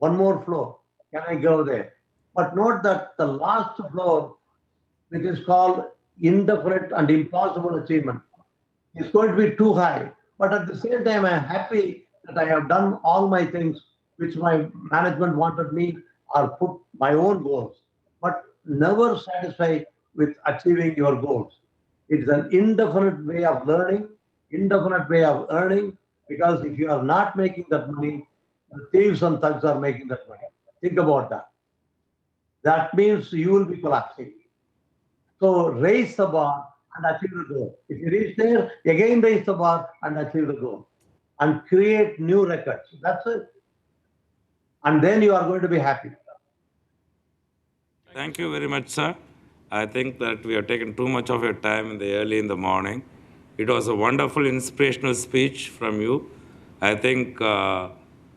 one more floor. Can I go there? But note that the last floor, which is called indefinite and impossible achievement, is going to be too high. But at the same time, I am happy that I have done all my things which my management wanted me or put my own goals. But never satisfy with achieving your goals. It's an indefinite way of learning, indefinite way of earning, because if you are not making that money, the thieves and thugs are making that money. Think about that. That means you will be collapsing. So raise the bar and achieve the goal. If you reach there, again raise the bar and achieve the goal. And create new records. That's it. And then you are going to be happy. Thank you very much, sir. I think that we have taken too much of your time early in the morning. It was a wonderful, inspirational speech from you. I think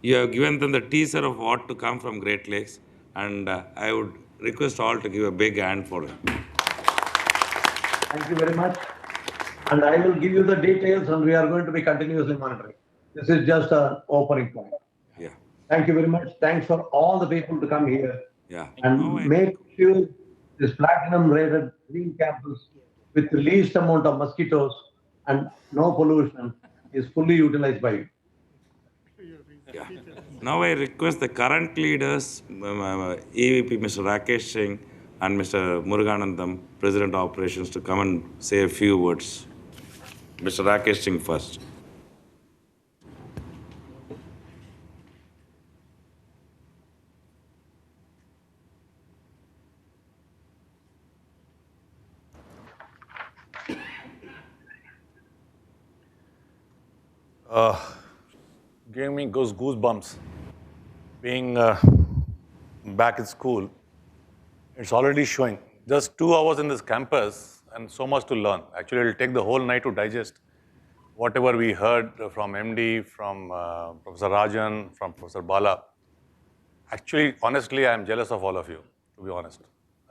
you have given them the teaser of what to come from Great Lakes, and I would request all to give a big hand for him. Thank you very much. And I will give you the details, and we are going to be continuously monitoring. This is just an opening point. Yeah. Thank you very much. Thanks for all the people to come here. Yeah. And make sure this platinum rated green campus with the least amount of mosquitoes and no pollution is fully utilized by you. Yeah. Now I request the current leaders, EVP Mr. Rakesh Singh and Mr. Muruganandam, President of Operations, to come and say a few words. Mr. Rakesh Singh first. Giving me goosebumps. Being back in school, it's already showing. Just 2 hours in this campus and so much to learn. Actually, it'll take the whole night to digest whatever we heard from MD, from Professor Rajan, from Professor Bala. Actually, honestly, I'm jealous of all of you, to be honest.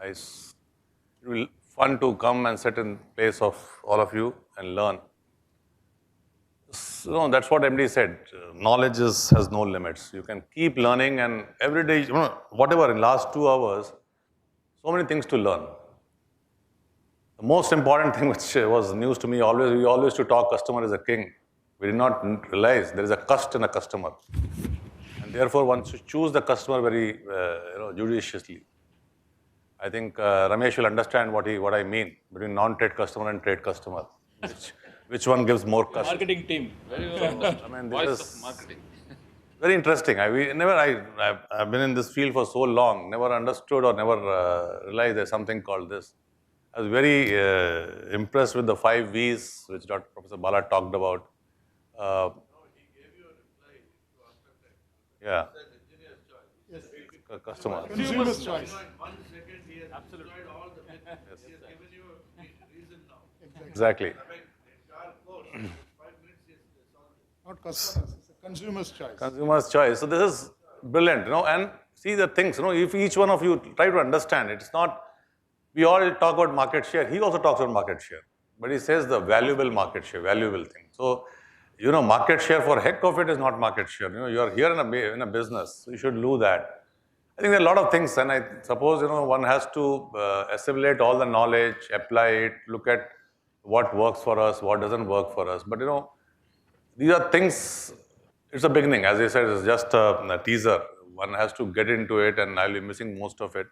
It will be fun to come and sit in place of all of you and learn. So that's what MD said. Knowledge has no limits. You can keep learning, and every day, whatever, in last 2 hours, so many things to learn. The most important thing which was news to me, we always used to talk customer is a king. We did not realize there is a cost in a customer. And therefore, one should choose the customer very judiciously. I think Ramesh will understand what I mean between non-trade customer and trade customer. Which one gives more cost? Marketing team. Very well. I mean, Voice this of marketing. very interesting. I've been in this field for so long, never understood or never realized there's something called this. I was very impressed with the 5 V's which Dr. Professor Bala talked about. He gave you a reply to after that. Yeah. Engineer's choice. Yes. Customer. Consumer's choice. In 1 second, he has destroyed all the myths. He has given you a reason now. Exactly. I mean, the entire course, 5 minutes, he has solved it. Not customers, it's a consumer's choice. Consumer's choice. So this is brilliant, and see the things, if each one of you try to understand, it's not, we all talk about market share. He also talks about market share, but he says the valuable market share, valuable thing. So, market share for heck of it is not market share. You are here in a business, so you should do that. I think there are a lot of things, and I suppose, one has to assimilate all the knowledge, apply it, look at what works for us, what doesn't work for us. But, these are things, it's a beginning. As I said, it's just a teaser. One has to get into it, and I'll be missing most of it.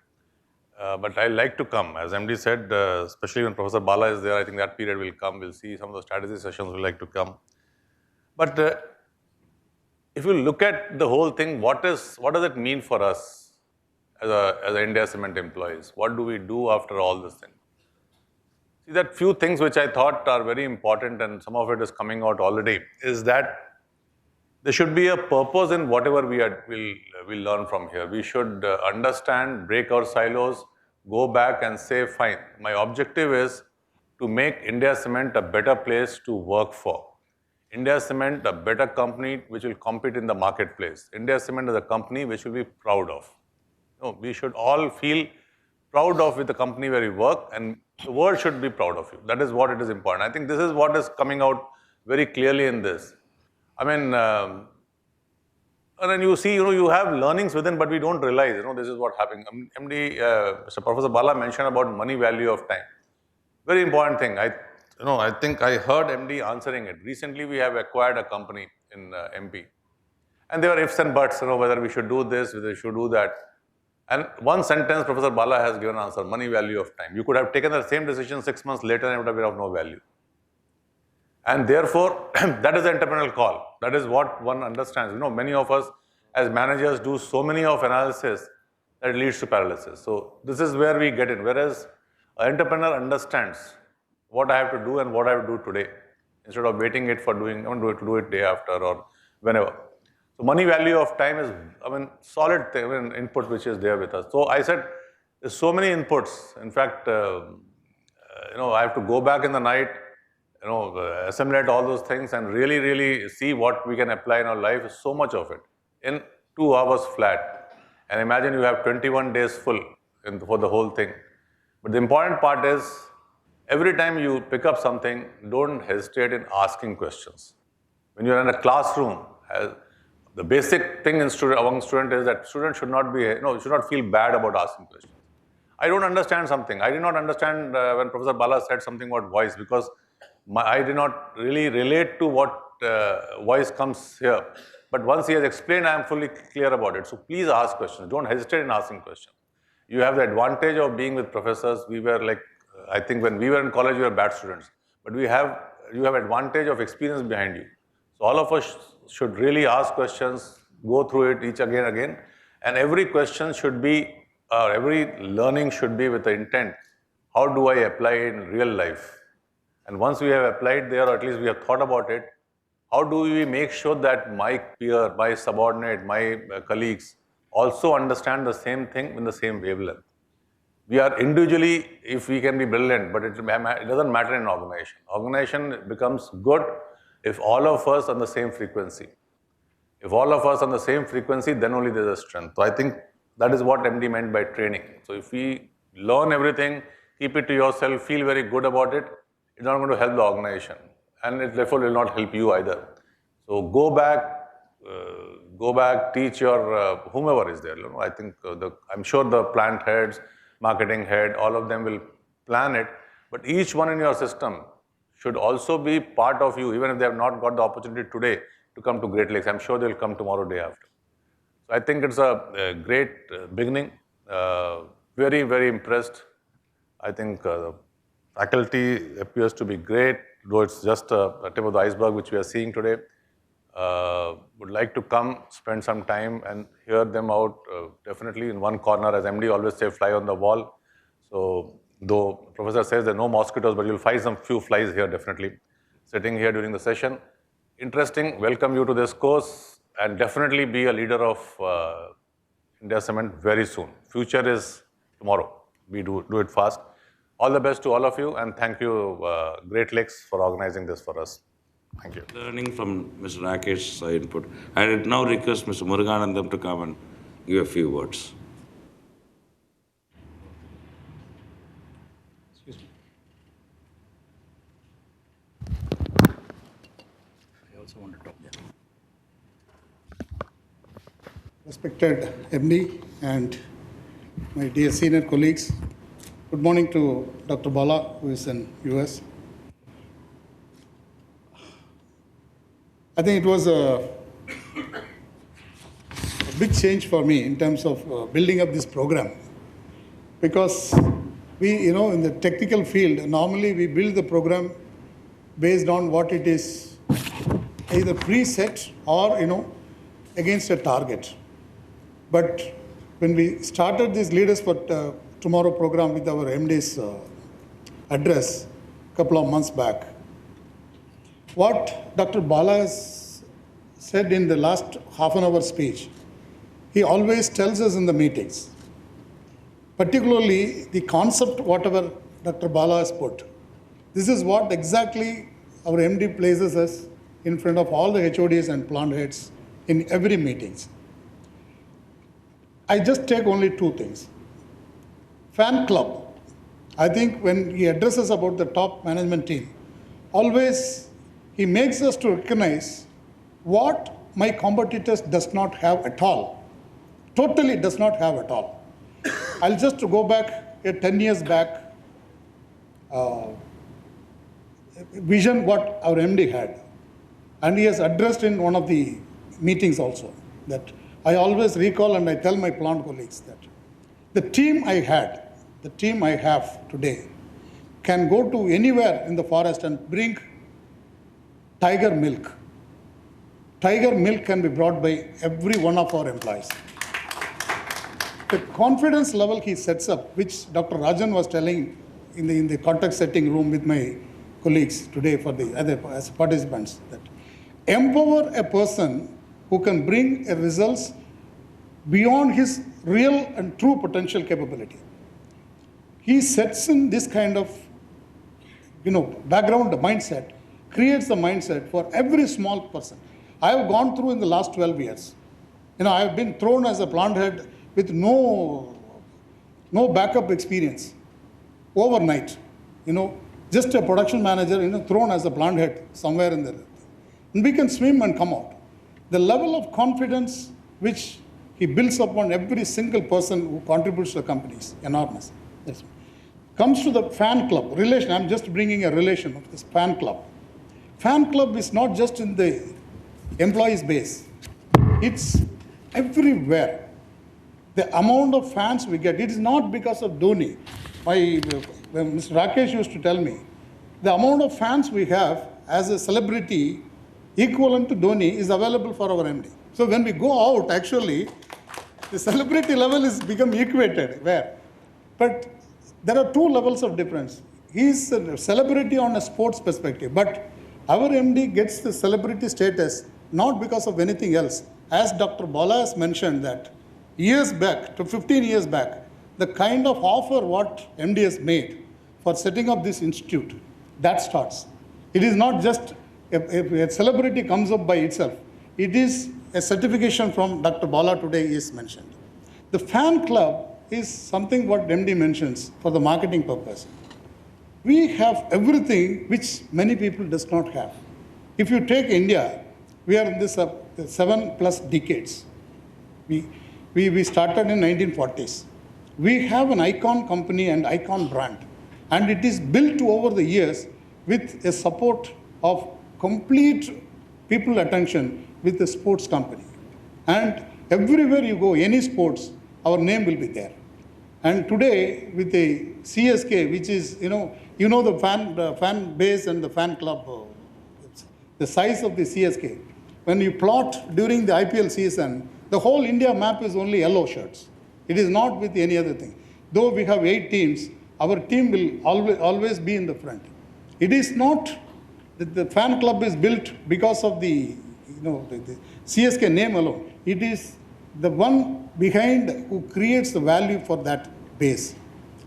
But I like to come. As MD said, especially when Professor Bala is there, I think that period will come. We'll see some of the strategy sessions we like to come. But if you look at the whole thing, what does it mean for us as India Cement employees? What do we do after all this thing? See, that few things which I thought are very important, and some of it is coming out already, is that there should be a purpose in whatever we'll learn from here. We should understand, break our silos, go back and say, fine, my objective is to make India Cement a better place to work for. India Cement, a better company which will compete in the marketplace. India Cement is a company which we'll be proud of. We should all feel proud of with the company where we work, and the world should be proud of you. That is what it is important. I think this is what is coming out very clearly in this. I mean, And then you see, you have learnings within, but we don't realize, this is what happening. MD, Mr. Professor Bala mentioned about money value of time. Very important thing. I think I heard MD answering it. Recently, we have acquired a company in MP. And there were ifs and buts, whether we should do this, whether we should do that. And one sentence Professor Bala has given answer, money value of time. You could have taken the same decision 6 months later and it would have been of no value. And therefore, that is the entrepreneurial call. That is what one understands. Many of us as managers do so many of analysis that it leads to paralysis. So this is where we get in. Whereas an entrepreneur understands what I have to do and what I have to do today, instead of waiting it for do it day after or whenever. So money value of time is, solid thing, input which is there with us. So I said, there's so many inputs. In fact, I have to go back in the night, assimilate all those things and really, really see what we can apply in our life. So much of it in 2 hours flat. And imagine you have 21 days full for the whole thing. But the important part is, every time you pick up something, don't hesitate in asking questions. When you're in a classroom, the basic thing among students is that students should not feel bad about asking questions. I don't understand something. I did not understand when Professor Bala said something about voice, because I did not really relate to what voice comes here. But once he has explained, I am fully clear about it. So please ask questions. Don't hesitate in asking questions. You have the advantage of being with professors. We were I think when we were in college, we were bad students. But you have advantage of experience behind you. So all of us should really ask questions, go through it each again. And every question should be, every learning should be with the intent, how do I apply it in real life? And once we have applied there, or at least we have thought about it, how do we make sure that my peer, my subordinate, my colleagues also understand the same thing in the same wavelength? We are individually, if we can be brilliant, but it doesn't matter in organization. Organization becomes good if all of us on the same frequency. If all of us on the same frequency, then only there is a strength. So I think that is what MD meant by training. So if we learn everything, keep it to yourself, feel very good about it, it's not going to help the organization. And it therefore will not help you either. So go back, teach your whomever is there. I think I'm sure the plant heads, marketing head, all of them will plan it. But each one in your system should also be part of you, even if they have not got the opportunity today to come to Great Lakes. I'm sure they'll come tomorrow, day after. So I think it's a great beginning. Very, very impressed. I think the faculty appears to be great, though it's just a tip of the iceberg which we are seeing today. Would like to come, spend some time and hear them out, definitely in one corner, as MD always say, fly on the wall. So though Professor says there are no mosquitoes, but you'll find some few flies here definitely, sitting here during the session. Interesting, welcome you to this course and definitely be a leader of India Cement very soon. Future is tomorrow, we do it fast. All the best to all of you and thank you Great Lakes for organizing this for us. Thank you. Learning from Mr. Rakesh's input. I would now request Mr. Muruganandam to come and give a few words. Excuse me. I also want to talk. Respected MD and my dear senior colleagues, good morning to Dr. Bala, who is in US. I think it was a big change for me in terms of building up this program, because we, in the technical field, normally we build the program based on what it is either preset or, against a target. But when we started this Leaders for Tomorrow program with our MD's address a couple of months back, what Dr. Bala has said in the last half an hour speech, he always tells us in the meetings, particularly the concept, whatever Dr. Bala has put. This is what exactly our MD places us in front of all the HODs and plant heads in every meetings. I just take only two things. Fan club. I think when he addresses about the top management team, always he makes us to recognize what my competitors does not have at all. Totally does not have at all. I'll just go back 10 years back, vision what our MD had. And he has addressed in one of the meetings also that I always recall and I tell my plant colleagues that the team I have today can go to anywhere in the forest and bring tiger milk. Tiger milk can be brought by every one of our employees. The confidence level he sets up, which Dr. Rajan was telling in the contact setting room with my colleagues today for the other as participants, that empower a person who can bring a results beyond his real and true potential capability. He sets in this kind of background mindset, creates the mindset for every small person. I have gone through in the last 12 years. I have been thrown as a plant head with no backup experience overnight. Just a production manager, thrown as a plant head somewhere in there. And we can swim and come out. The level of confidence which he builds upon every single person who contributes to the company is enormous. Yes. Comes to the fan club relation. I'm just bringing a relation of this fan club. Fan club is not just in the employees base. It's everywhere. The amount of fans we get, it is not because of Dhoni. When Mr. Rakesh used to tell me, the amount of fans we have as a celebrity equivalent to Dhoni is available for our MD. So when we go out, actually, the celebrity level is become equated. Where? But there are two levels of difference. He is a celebrity on a sports perspective, but our MD gets the celebrity status not because of anything else. As Dr. Bala has mentioned that years back, to 15 years back, the kind of offer what MD has made for setting up this institute, that starts. It is not just if a celebrity comes up by itself. It is a certification from Dr. Bala today is mentioned. The fan club is something what MD mentions for the marketing purpose. We have everything which many people does not have. If you take India, we are in this 7+ decades. We started in 1940s. We have an icon company and icon brand. And it is built over the years with a support of complete people attention with the sports company. And everywhere you go, any sports, our name will be there. And today, with the CSK, which is, the fan base and the fan club, the size of the CSK. When you plot during the IPL season, the whole India map is only yellow shirts. It is not with any other thing. Though we have 8 teams, our team will always be in the front. It is not that the fan club is built because of the CSK name alone. It is the one behind who creates the value for that base.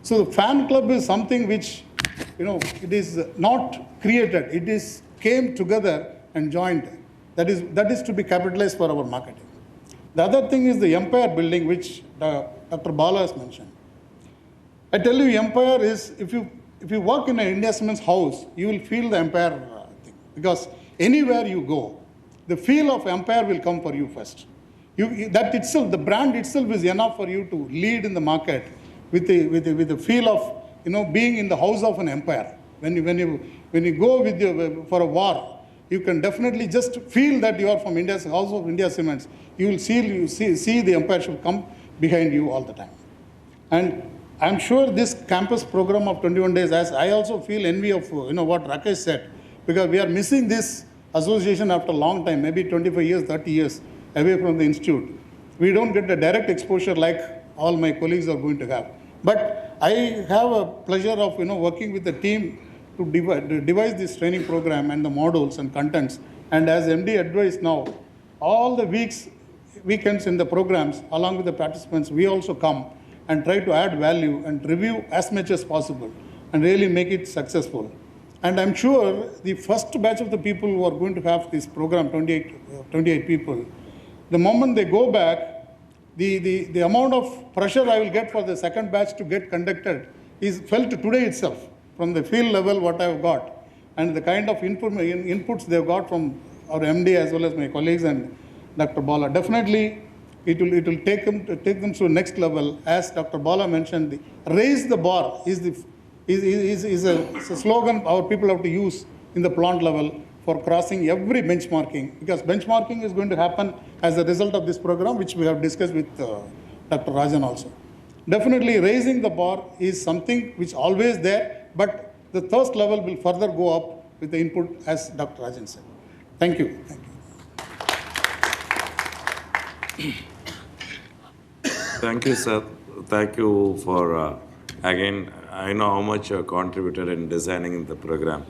So the fan club is something which, it is not created. It is came together and joined. That is to be capitalized for our marketing. The other thing is the empire building, which Dr. Bala has mentioned. I tell you, empire is, if you work in an India Cements house, you will feel the empire thing. Because anywhere you go, the feel of empire will come for you first. That itself, the brand itself is enough for you to lead in the market with the feel of being in the house of an empire. When you go for a war, you can definitely just feel that you are from India's house of India Cements. You will see the empire should come behind you all the time. And I'm sure this campus program of 21 days, as I also feel envy of what Rakesh said, because we are missing this association after a long time, maybe 25 years, 30 years away from the institute. We don't get the direct exposure like all my colleagues are going to have. But I have a pleasure of working with the team to devise this training program and the modules and contents. And as MD advised now, all the weekends in the programs, along with the participants, we also come and try to add value and review as much as possible and really make it successful. And I'm sure the first batch of the people who are going to have this program, 28 people, the moment they go back, the amount of pressure I will get for the second batch to get conducted is felt today itself from the field level what I've got and the kind of inputs they've got from our MD as well as my colleagues and Dr. Bala. Definitely, it will take them to next level. As Dr. Bala mentioned, raise the bar is a slogan our people have to use in the plant level for crossing every benchmarking, because benchmarking is going to happen as a result of this program, which we have discussed with Dr. Rajan also. Definitely raising the bar is something which always there, but the thirst level will further go up with the input, as Dr. Rajan said. Thank you. Thank you. Thank you, sir. Thank you for, again, I know how much you have contributed in designing the program.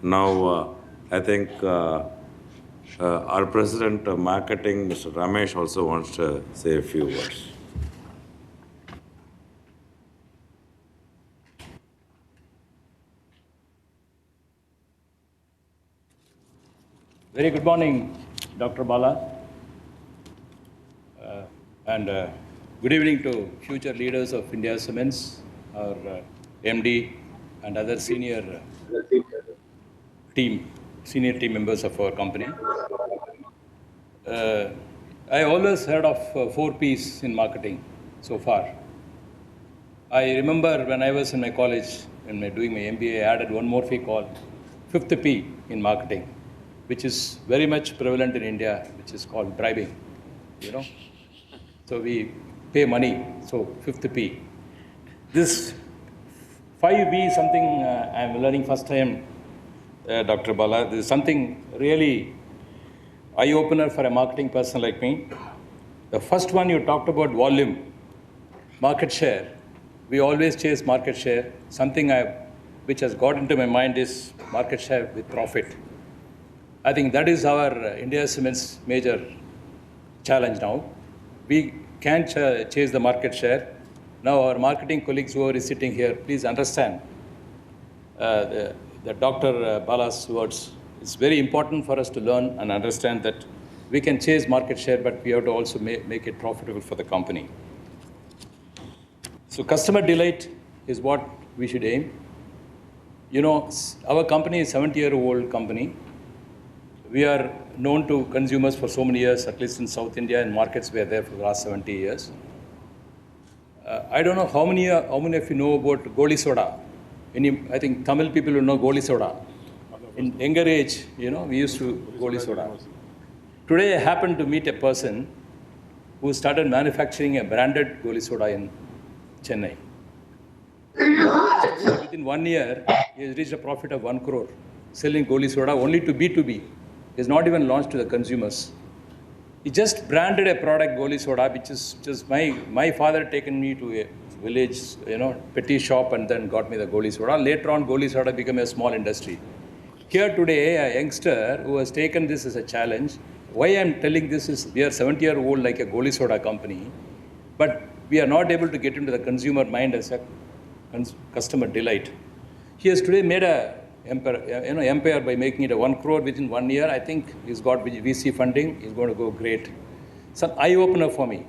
Now, I think our President of Marketing, Mr. Ramesh, also wants to say a few words. Very good morning, Dr. Bala. And good evening to future leaders of India Cements, our MD and other senior team members of our company. I always heard of 4 Ps in marketing so far. I remember when I was in my college, doing my MBA, I added one more P called 5th P in marketing, which is very much prevalent in India, which is called bribing, you know. So we pay money, so 5th P. This 5B is something I'm learning first time, Dr. Bala. This is something really eye-opener for a marketing person like me. The first one, you talked about volume, market share. We always chase market share. Something which has got into my mind is market share with profit. I think that is our India Cements' major challenge now. We can chase the market share. Now our marketing colleagues who are sitting here, please understand the Dr. Bala's words. It's very important for us to learn and understand that we can chase market share, but we have to also make it profitable for the company. So customer delight is what we should aim. You know, our company is a 70-year-old company. We are known to consumers for so many years, at least in South India, and markets we are there for the last 70 years. I don't know how many of you know about Goli Soda. I think Tamil people will know Goli Soda. In younger age, you know, we used to Goli Soda. Today, I happened to meet a person who started manufacturing a branded Goli Soda in Chennai. Within 1 year, he has reached a profit of 1 crore, selling Goli Soda only to B2B. He has not even launched to the consumers. He just branded a product, Goli Soda, which is just my father taken me to a village, you know, petty shop and then got me the Goli Soda. Later on, Goli Soda became a small industry. Here today, a youngster who has taken this as a challenge. Why I'm telling this is we are 70-year-old like a Goli Soda company, but we are not able to get into the consumer mind as a customer delight. He has today made a empire by making it a 1 crore within 1 year. I think he's got VC funding. He's going to go great. It's an eye-opener for me.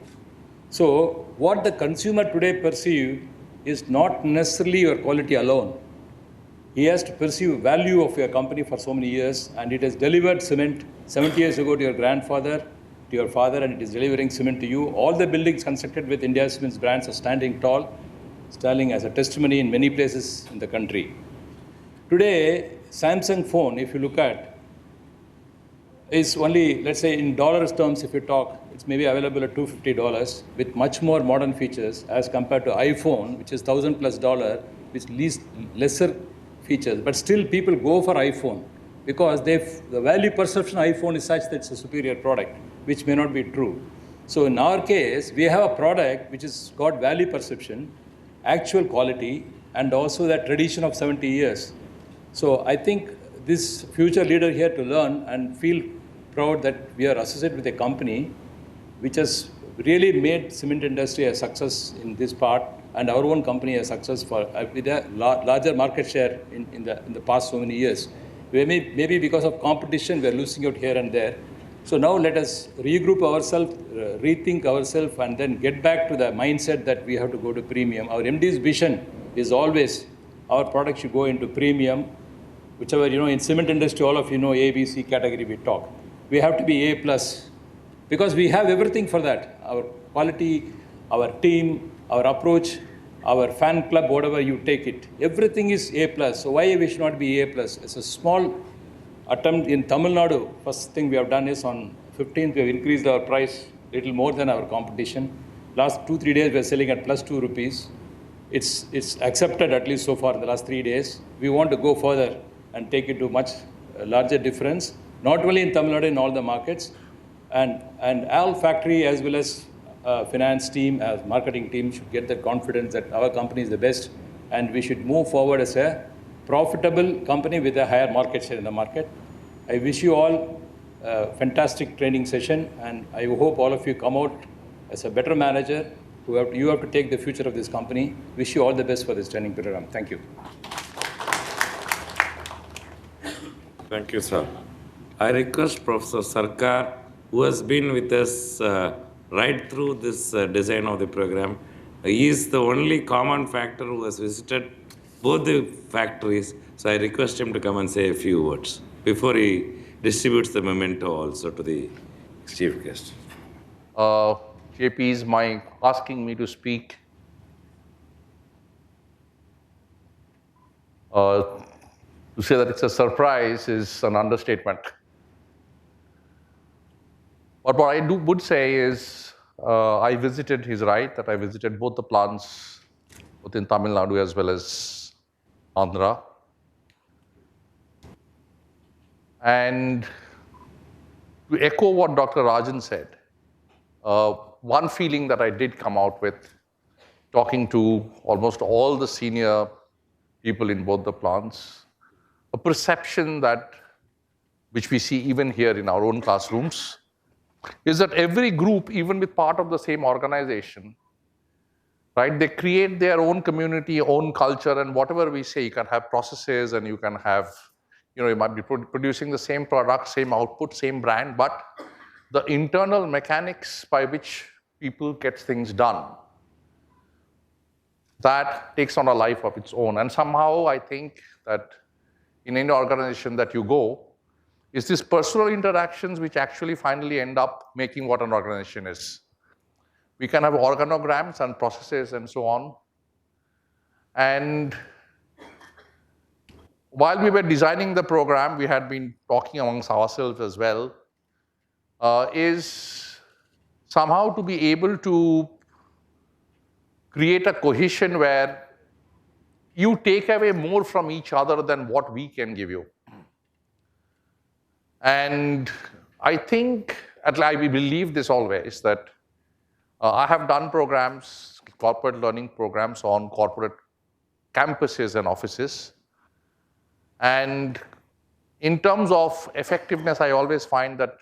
So what the consumer today perceive is not necessarily your quality alone. He has to perceive value of your company for so many years, and it has delivered cement 70 years ago to your grandfather, to your father, and it is delivering cement to you. All the buildings constructed with India Cements brands are standing tall, standing as a testimony in many places in the country. Today, Samsung phone, if you look at, is only, let's say in dollars terms, if you talk, it's maybe available at $250 with much more modern features as compared to iPhone, which is $1,000+, with lesser features. But still people go for iPhone because the value perception of iPhone is such that it's a superior product, which may not be true. So in our case, we have a product which has got value perception, actual quality, and also that tradition of 70 years. So I think this future leader here to learn and feel proud that we are associated with a company which has really made cement industry a success in this part, and our own company a success for with a larger market share in the past so many years. Maybe because of competition we are losing out here and there. So now let us regroup ourselves, rethink ourselves, and then get back to the mindset that we have to go to premium. Our MD's vision is always our product should go into premium. Whichever, in cement industry, all of you know A, B, C category we talk. We have to be A+. because we have everything for that. Our quality, our team, our approach, our fan club, whatever you take it, everything is A+. So why we should not be A+? It's a small attempt in Tamil Nadu. First thing we have done is on 15th, we have increased our price little more than our competition. Last 2-3 days, we are selling at plus 2 rupees. It's accepted at least so far in the last 3 days. We want to go further and take it to much larger difference, not only in Tamil Nadu, in all the markets. And all factory as well as finance team, as marketing team should get the confidence that our company is the best and we should move forward as a profitable company with a higher market share in the market. I wish you all a fantastic training session and I hope all of you come out as a better manager. You have to take the future of this company. Wish you all the best for this training program. Thank you. Thank you, sir. I request Professor Sarkar, who has been with us right through this design of the program. He is the only common factor who has visited both the factories. So I request him to come and say a few words before he distributes the memento also to the chief guest. JP is asking me to speak. To say that it's a surprise is an understatement. But what I would say is, I visited, he's right, that I visited both the plants, both in Tamil Nadu as well as Andhra. And to echo what Dr. Rajan said, one feeling that I did come out with, talking to almost all the senior people in both the plants, a perception that, which we see even here in our own classrooms, is that every group, even with part of the same organization, right, they create their own community, own culture, and whatever we say, you can have processes and you can have, you might be producing the same product, same output, same brand, but the internal mechanics by which people get things done, that takes on a life of its own. And somehow I think that in any organization that you go, is these personal interactions which actually finally end up making what an organization is. We can have organograms and processes and so on. And while we were designing the program, we had been talking amongst ourselves as well, is somehow to be able to create a cohesion where you take away more from each other than what we can give you. And I think, at least we believe this always, that I have done programs, corporate learning programs on corporate campuses and offices. And in terms of effectiveness, I always find that